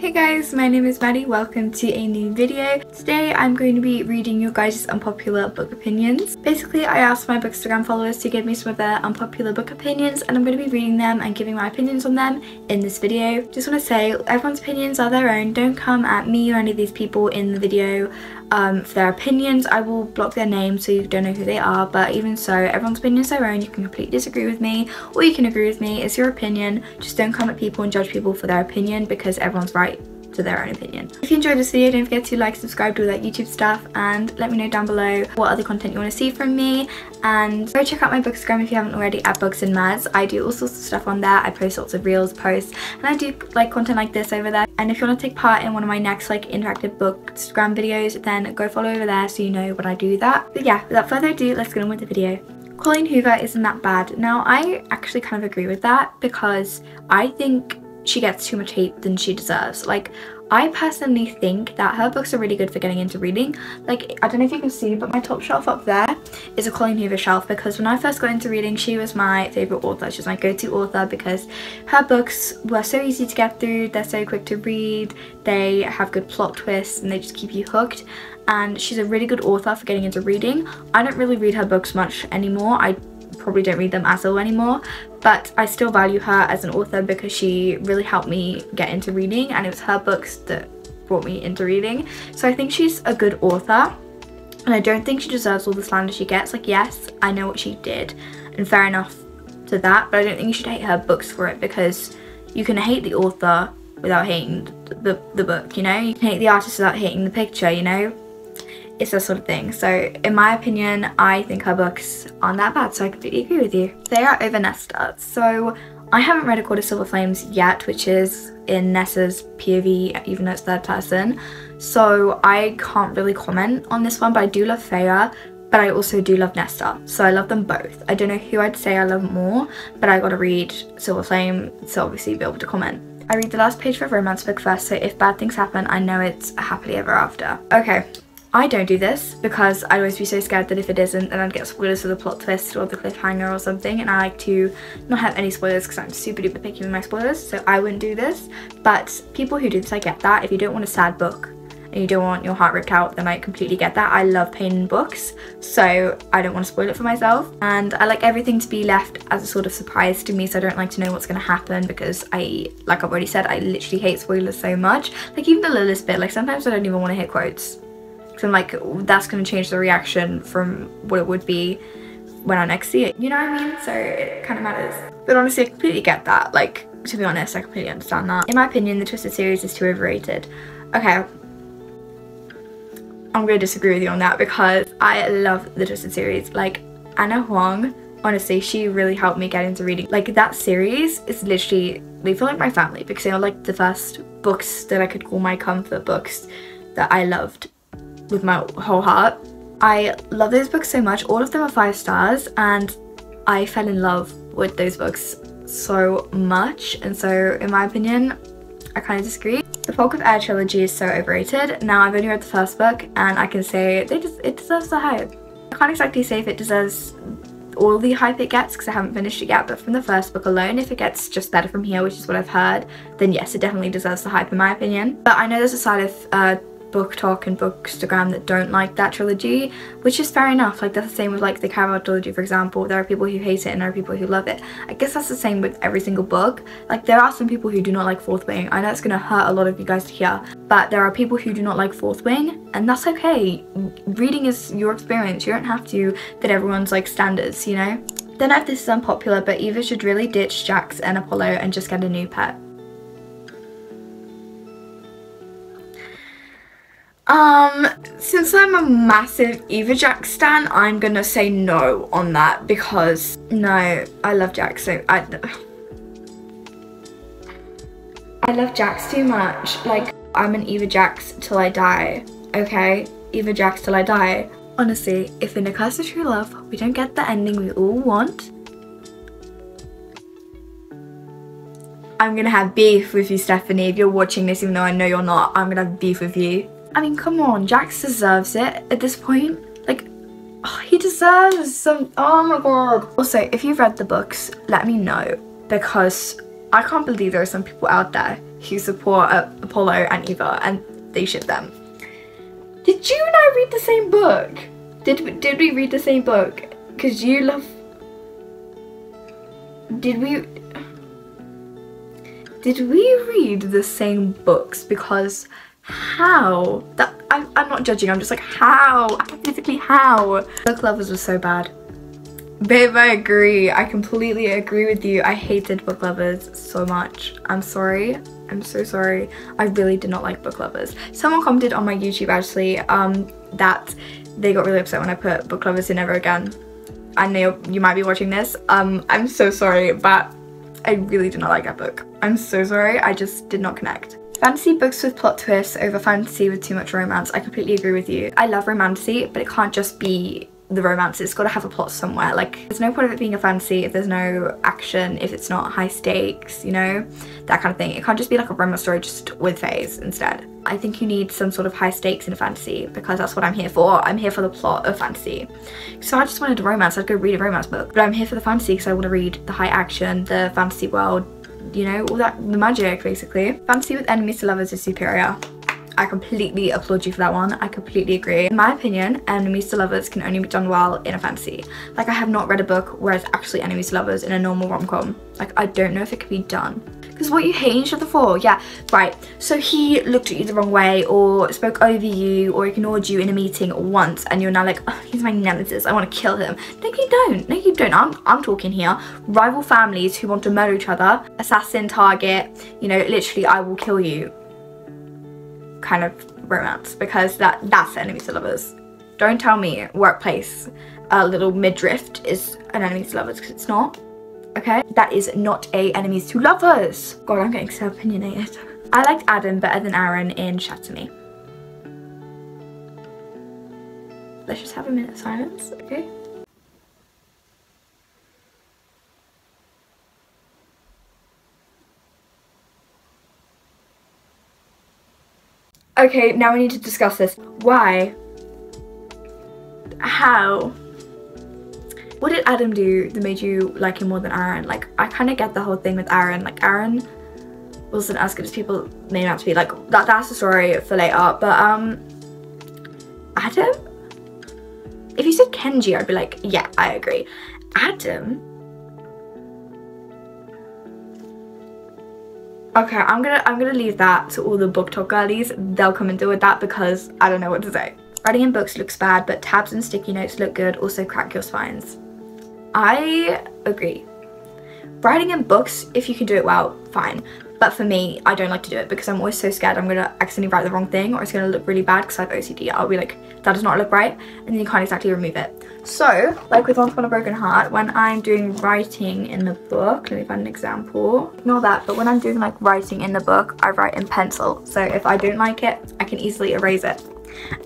Hey guys, my name is Maddie. Welcome to a new video. Today I'm going to be reading your guys' unpopular book opinions. Basically, I asked my bookstagram followers to give me some of their unpopular book opinions and I'm going to be reading them and giving my opinions on them in this video. Just want to say, everyone's opinions are their own. Don't come at me or any of these people in the video for their opinions. I will block their names so you don't know who they are, but even so, everyone's opinion is their own. You can completely disagree with me or you can agree with me. It's your opinion. Just don't come at people and judge people for their opinion because everyone's right to their own opinion. If you enjoyed this video, don't forget to like, subscribe, do all that YouTube stuff, and let me know down below what other content you want to see from me. And go check out my bookstagram if you haven't already at Books and Mads. I do all sorts of stuff on there. I post lots of reels, posts, and I do like content like this over there. And if you want to take part in one of my next like interactive bookstagram videos, then go follow over there so you know when I do that. But yeah, without further ado, let's get on with the video. Colleen Hoover isn't that bad. Now, I actually kind of agree with that because I think she gets too much hate than she deserves. Like, I personally think that her books are really good for getting into reading. Like, I don't know if you can see, but my top shelf up there is a Colleen Hoover shelf because when I first got into reading, she was my favourite author. She's my go-to author because her books were so easy to get through, they're so quick to read, they have good plot twists, and they just keep you hooked. And she's a really good author for getting into reading. I don't really read her books much anymore. I probably don't read them at all anymore, but I still value her as an author because she really helped me get into reading, and it was her books that brought me into reading. So I think she's a good author and I don't think she deserves all the slander she gets. Like, yes, I know what she did and fair enough to that, but I don't think you should hate her books for it because you can hate the author without hating the book, you know? You can hate the artist without hating the picture, you know? It's that sort of thing. So in my opinion, I think her books aren't that bad, so I completely agree with you. Feyre over Nesta. So I haven't read A Court of Silver Flames yet, which is in Nesta's POV, even though it's third person. So I can't really comment on this one, but I do love Feyre, but I also do love Nesta. So I love them both. I don't know who I'd say I love more, but I gotta read Silver Flame to obviously be able to comment. I read the last page of a romance book first, so if bad things happen, I know it's a happily ever after. Okay. I don't do this because I'd always be so scared that if it isn't, then I'd get spoilers for the plot twist or the cliffhanger or something, and I like to not have any spoilers because I'm super duper picky with my spoilers, so I wouldn't do this. But people who do this, I get that. If you don't want a sad book and you don't want your heart ripped out, then I completely get that. I love pain in books, so I don't want to spoil it for myself, and I like everything to be left as a sort of surprise to me, so I don't like to know what's going to happen because like I've already said, I literally hate spoilers so much. Like, even the littlest bit, like sometimes I don't even want to hit quotes. So I'm like, that's going to change the reaction from what it would be when I next see it. You know what I mean? So it kind of matters. But honestly, I completely get that. Like, to be honest, I completely understand that. In my opinion, the Twisted series is too overrated. Okay. I'm going to disagree with you on that because I love the Twisted series. Like, Anna Huang, honestly, she really helped me get into reading. Like, that series is literally, they feel like my family because they are like the first books that I could call my comfort books that I loved with my whole heart. I love those books so much. All of them are 5 stars and I fell in love with those books so much, and so in my opinion, I kind of disagree. The Folk of Air trilogy is so overrated. Now, I've only read the first book and I can say it deserves the hype. I can't exactly say if it deserves all the hype it gets because I haven't finished it yet, but from the first book alone, if it gets just better from here, which is what I've heard, then yes, it definitely deserves the hype in my opinion. But I know there's a side of book talk and bookstagram that don't like that trilogy, which is fair enough. Like, that's the same with like the Caraval trilogy, for example. There are people who hate it and there are people who love it. I guess that's the same with every single book. Like, there are some people who do not like Fourth Wing. I know it's gonna hurt a lot of you guys to hear, but there are people who do not like Fourth Wing, and that's okay. Reading is your experience. You don't have to fit everyone's like standards, you know? Then I have This Is Unpopular, but Eva should really ditch Jax and Apollo and just get a new pet. Since I'm a massive Eva Jax stan, I'm gonna say no on that because no, I love Jax so I love Jax too much. Like, I'm an Eva Jax till I die, okay? Eva Jax till I die. Honestly, if in A Curse of True Love we don't get the ending we all want, I'm gonna have beef with you, Stephanie. If you're watching this, even though I know you're not, I'm gonna have beef with you. I mean, come on, Jax deserves it at this point. Like, oh, he deserves some, oh my god. Also, if you've read the books, let me know because I can't believe there are some people out there who support Apollo and Eva, and they ship them. Did you and I read the same book? Did we read the same book? Because you love... Did we read the same books? Because how? I'm not judging, I'm just like, how? Physically, how? Book Lovers was so bad. Babe, I agree. I completely agree with you. I hated Book Lovers so much. I'm sorry. I'm so sorry. I really did not like Book Lovers. Someone commented on my YouTube actually that they got really upset when I put Book Lovers in Never Again. I know you might be watching this. I'm so sorry, but I really did not like that book. I'm so sorry. I just did not connect. Fantasy books with plot twists over fantasy with too much romance. I completely agree with you. I love romantasy, but it can't just be the romance. It's got to have a plot somewhere. Like, there's no point of it being a fantasy if there's no action, if it's not high stakes, you know, that kind of thing. It can't just be like a romance story just with phase instead. I think you need some sort of high stakes in a fantasy, because that's what I'm here for. I'm here for the plot of fantasy. So I just wanted a romance, I'd go read a romance book. But I'm here for the fantasy because I want to read the high action, the fantasy world, you know, all that, the magic basically. Fantasy with enemies to lovers is superior. I completely applaud you for that one. I completely agree. In my opinion, enemies to lovers can only be done well in a fantasy. Like, I have not read a book where it's actually enemies to lovers in a normal rom-com. Like, I don't know if it could be done. Because what you hate each other for, yeah, right. So he looked at you the wrong way, or spoke over you, or ignored you in a meeting once, and you're now like, oh, he's my nemesis, I want to kill him. No, you don't. No, you don't. I'm talking here. Rival families who want to murder each other, assassin, target, you know, literally, I will kill you kind of romance, because that's enemies to lovers. Don't tell me workplace a little midriff is an enemies to lovers, because it's not. Okay, that is not a enemies to lovers. God, I'm getting so opinionated. I liked Adam better than Aaron in Shatter Me. Let's just have a minute of silence, okay? Okay, now we need to discuss this. Why? How? What did Adam do that made you like him more than Aaron? Like, I kind of get the whole thing with Aaron. Like, Aaron wasn't as good as people made him out to be. Like, that's a story for later. But, Adam? If you said Kenji, I'd be like, yeah, I agree. Adam? Okay, I'm gonna leave that to all the book talk girlies. They'll come and deal with that, because I don't know what to say. Writing in books looks bad, but tabs and sticky notes look good. Also crack your spines. I agree. Writing in books, if you can do it well, fine. But for me, I don't like to do it because I'm always so scared I'm gonna accidentally write the wrong thing, or it's gonna look really bad because I have OCD. I'll be like, that does not look right, and then you can't exactly remove it. So, like with Once Upon a Broken Heart, when I'm doing writing in the book, let me find an example. Ignore that, but when I'm doing like writing in the book, I write in pencil. So if I don't like it, I can easily erase it.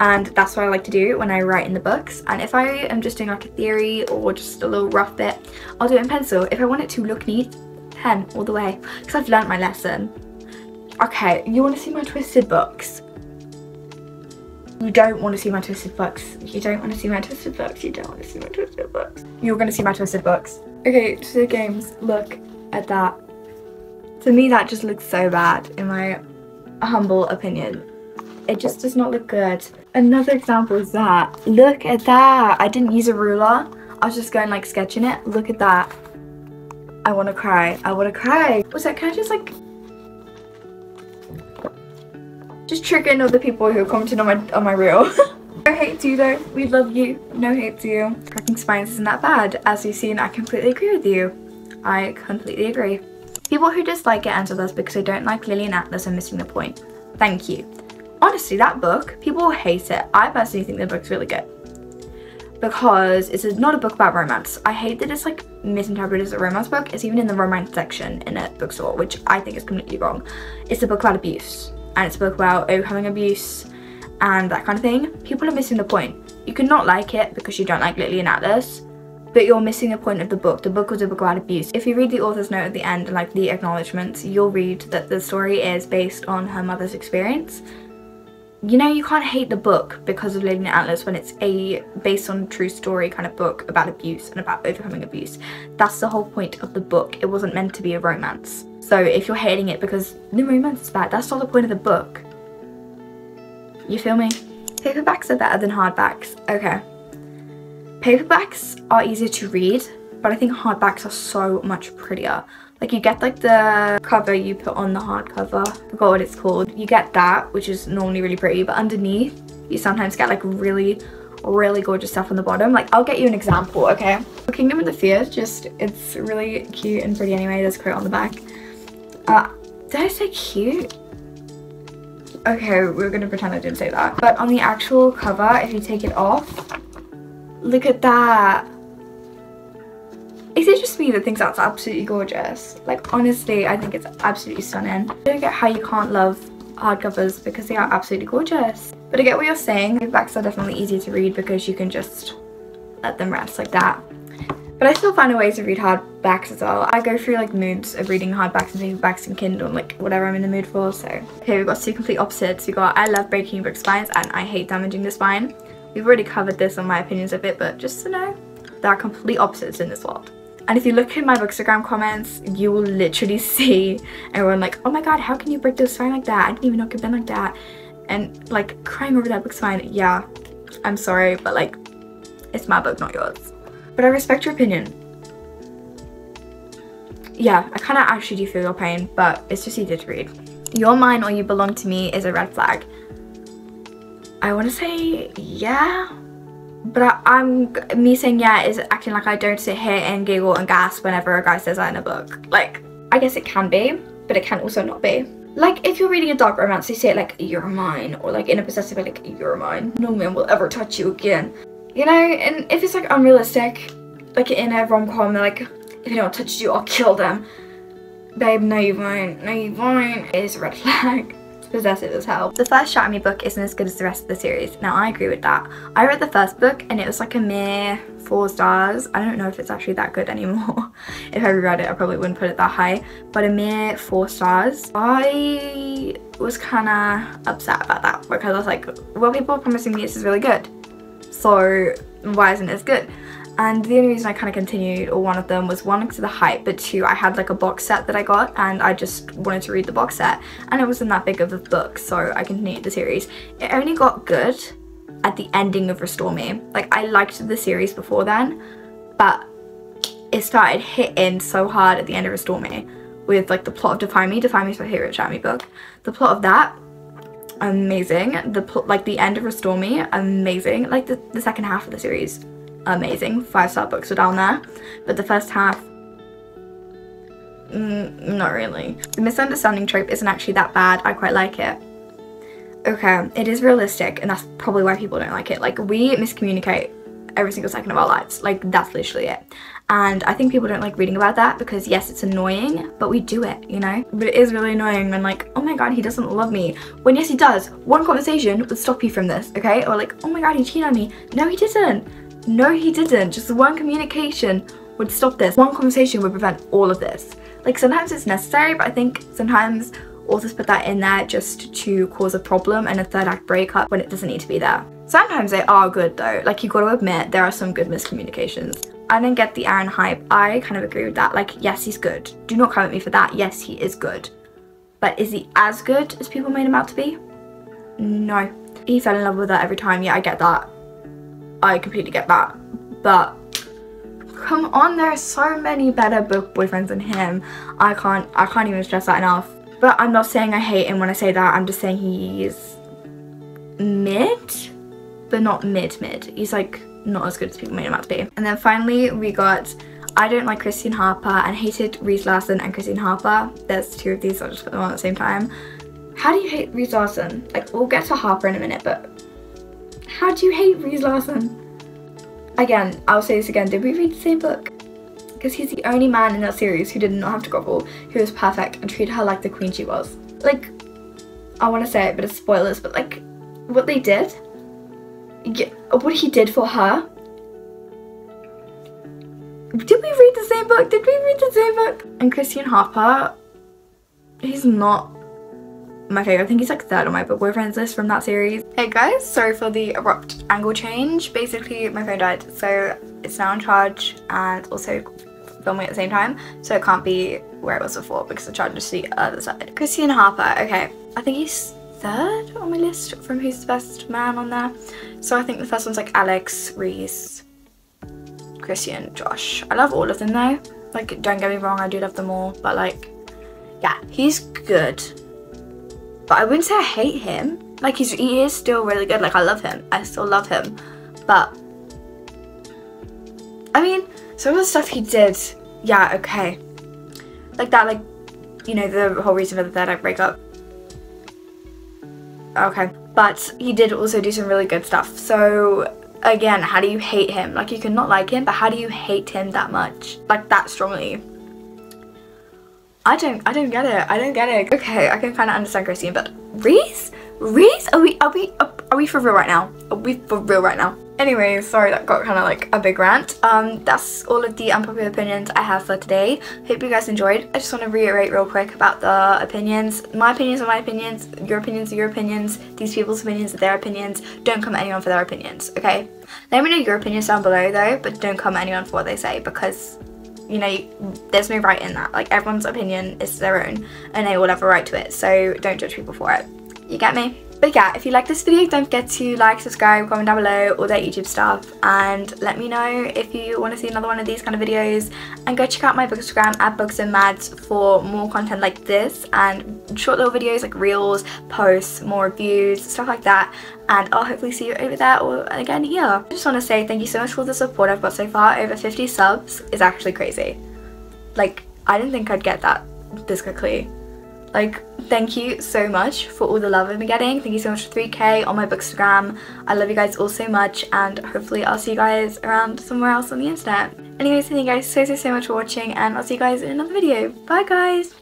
And that's what I like to do when I write in the books. And if I am just doing like a theory or just a little rough bit, I'll do it in pencil. If I want it to look neat, pen all the way, because I've learnt my lesson. Okay, you want to see my twisted books? You don't want to see my twisted books. You don't want to see my twisted books. You don't want to see my twisted books. You're going to see my twisted books. Okay, Twisted Games, look at that. To me, that just looks so bad, in my humble opinion. It just does not look good. Another example is that. Look at that. I didn't use a ruler. I was just going like sketching it. Look at that. I want to cry. I want to cry. What's that? Can I just like... just triggering other people who are commenting on my reel. No hate to you though. We love you. No hate to you. Cracking spines isn't that bad. As you've seen, I completely agree with you. I completely agree. People who dislike it answer this because they don't like Lily and Atlas are missing the point. Thank you. Honestly, that book, people hate it. I personally think the book's really good. Because it's not a book about romance. I hate that it's like misinterpreted as a romance book. It's even in the romance section in a bookstore, which I think is completely wrong. It's a book about abuse. And it's a book about overcoming abuse and that kind of thing. People are missing the point. You can not like it because you don't like Lily and Atlas, but you're missing the point of the book. The book was a book about abuse. If you read the author's note at the end and like the acknowledgements, you'll read that the story is based on her mother's experience. You know, you can't hate the book because of Lily and Atlas when it's a based on true story kind of book about abuse and about overcoming abuse. That's the whole point of the book. It wasn't meant to be a romance. So if you're hating it because the romance is bad, that's not the point of the book. You feel me? Paperbacks are better than hardbacks. Okay. Paperbacks are easier to read, but I think hardbacks are so much prettier. Like you get like the cover you put on the hardcover, I forgot what it's called. You get that, which is normally really pretty, but underneath you sometimes get like really gorgeous stuff on the bottom. Like I'll get you an example, okay? Kingdom of the Fear, just it's really cute and pretty anyway. There's a quote on the back. Did I say cute? Okay, we're gonna pretend I didn't say that. But on the actual cover, if you take it off, look at that. Is it just me that thinks that's absolutely gorgeous? Like honestly, I think it's absolutely stunning. I don't get how you can't love hardcovers because they are absolutely gorgeous. But I get what you're saying. Paperbacks are definitely easier to read because you can just let them rest like that. But I still find a way to read hardbacks as well. I go through like moods of reading hardbacks and paperbacks and Kindle, like whatever I'm in the mood for. So okay, we've got two complete opposites. We got I love breaking book spines and I hate damaging the spine. We've already covered this on my opinions of it, but just to know, there are complete opposites in this world. And if you look at my bookstagram comments, you will literally see everyone like, oh my god, how can you break this spine like that? I didn't even know it could bend like that. And like crying over that book spine. Yeah, I'm sorry, but like it's my book, not yours. But I respect your opinion. Yeah, I kind of actually do feel your pain, but it's just easier to read. You're mine or you belong to me is a red flag. I want to say yeah. But me saying yeah is acting like I don't sit here and giggle and gasp whenever a guy says that in a book. Like, I guess it can be, but it can also not be. Like, if you're reading a dark romance, they say it like, you're mine, or like in a possessive way, like, you're mine. No man will ever touch you again. You know, and if it's like unrealistic, like in a rom-com, they're like, if anyone touches you, I'll kill them. Babe, no you won't, no you won't. It is a red flag. Possessive as hell. The first Shatter Me book isn't as good as the rest of the series. Now I agree with that. I read the first book and it was like a mere 4 stars. I don't know if it's actually that good anymore. If I reread it, I probably wouldn't put it that high, but a mere 4 stars. I was kind of upset about that because I was like, well, people are promising me this is really good, so why isn't it as good? And the only reason I kind of continued, or one of them, was 1, because of the hype, but 2, I had like a box set that I got and I just wanted to read the box set and it wasn't that big of a book, so I continued the series. It only got good at the ending of Restore Me. Like, I liked the series before then, but it started hitting so hard at the end of Restore Me with like the plot of Define Me. Define Me is my favourite Shatter Me book. The plot of that, amazing. Like the end of Restore Me, amazing. Like the second half of the series, amazing. 5-star books were down there, but the first half, not really. The Misunderstanding trope isn't actually that bad. I quite like it. Okay, it is realistic, and that's probably why people don't like it. Like, we miscommunicate every single second of our lives. Like, that's literally it. And I think people don't like reading about that because yes, it's annoying, but we do it, you know? But it is really annoying when like, oh my god, he doesn't love me. When yes, he does. One conversation would stop you from this, okay? Or like, oh my god, he cheated on me. No, he didn't. No, he didn't. Just one communication would stop this. One conversation would prevent all of this. Like, sometimes it's necessary, but I think sometimes authors put that in there just to cause a problem and a third act breakup when it doesn't need to be there. Sometimes they are good though. Like, you gotta admit, there are some good miscommunications. I didn't get the Aaron hype. I kind of agree with that. Like, yes, he's good. Do not come at me for that. Yes, he is good. But is he as good as people made him out to be? No. He fell in love with her every time. Yeah, I get that. I completely get that. But come on, there are so many better book boyfriends than him. I can't even stress that enough. But I'm not saying I hate him when I say that. I'm just saying he's mid, but not mid. He's like not as good as people made him out to be. And then finally we got I don't like Christian Harper and hated Rhys Larsen and Christian Harper. There's 2 of these, so I'll just put them on at the same time. How do you hate Rhys Larsen? Like, we'll get to Harper in a minute, but how do you hate Rhys Larsen? Again, I'll say this again, did we read the same book? Because he's the only man in that series who did not have to grovel, who was perfect and treated her like the queen she was. Like, I want to say it, but it's spoilers, but like, what they did, what he did for her. Did we read the same book? Did we read the same book? And Christian Harper, he's not my favourite. I think he's like 3rd on my book boyfriends list from that series. Hey guys, sorry for the abrupt angle change. Basically, my phone died, so it's now on charge, and also filming at the same time, so it can't be where it was before because the charger is the other side. Christian Harper, okay, I think he's 3rd on my list from Who's the Best Man on there. So I think the first one's like Alex, Rhys, Christian, Josh. I love all of them though. Like, don't get me wrong, I do love them all, but like, yeah, he's good. But I wouldn't say I hate him. Like, he is still really good. Like, I love him. I still love him. But I mean, some of the stuff he did, yeah, okay. Like that, like, you know, the whole reason for the 3rd act breakup. Okay. But he did also do some really good stuff. So again, how do you hate him? Like, you can not like him, but how do you hate him that much? Like, that strongly? I don't get it. I don't get it. Okay, I can kind of understand Christian, but Rhys? Rhys? Are we for real right now? Are we for real right now? Anyways, sorry, that got kind of like a big rant. That's all of the unpopular opinions I have for today. Hope you guys enjoyed. I just want to reiterate real quick about the opinions. My opinions are my opinions. Your opinions are your opinions. These people's opinions are their opinions. Don't come at anyone for their opinions, okay? Let me know your opinions down below though, but don't come at anyone for what they say, because, you know, there's no right in that. Like, everyone's opinion is their own and they will have a right to it, so don't judge people for it. You get me? But yeah, if you like this video, don't forget to like, subscribe, comment down below, all that YouTube stuff, and let me know if you want to see another one of these kind of videos, and go check out my bookstagram at booksandmads for more content like this, and short little videos like reels, posts, more reviews, stuff like that, and I'll hopefully see you over there or again here. I just want to say thank you so much for the support I've got so far. Over 50 subs is actually crazy. Like, I didn't think I'd get that this quickly. Like, thank you so much for all the love I've been getting. Thank you so much for 3K on my bookstagram. I love you guys all so much, and hopefully I'll see you guys around somewhere else on the internet. Anyways, thank you guys so much for watching, and I'll see you guys in another video. Bye guys!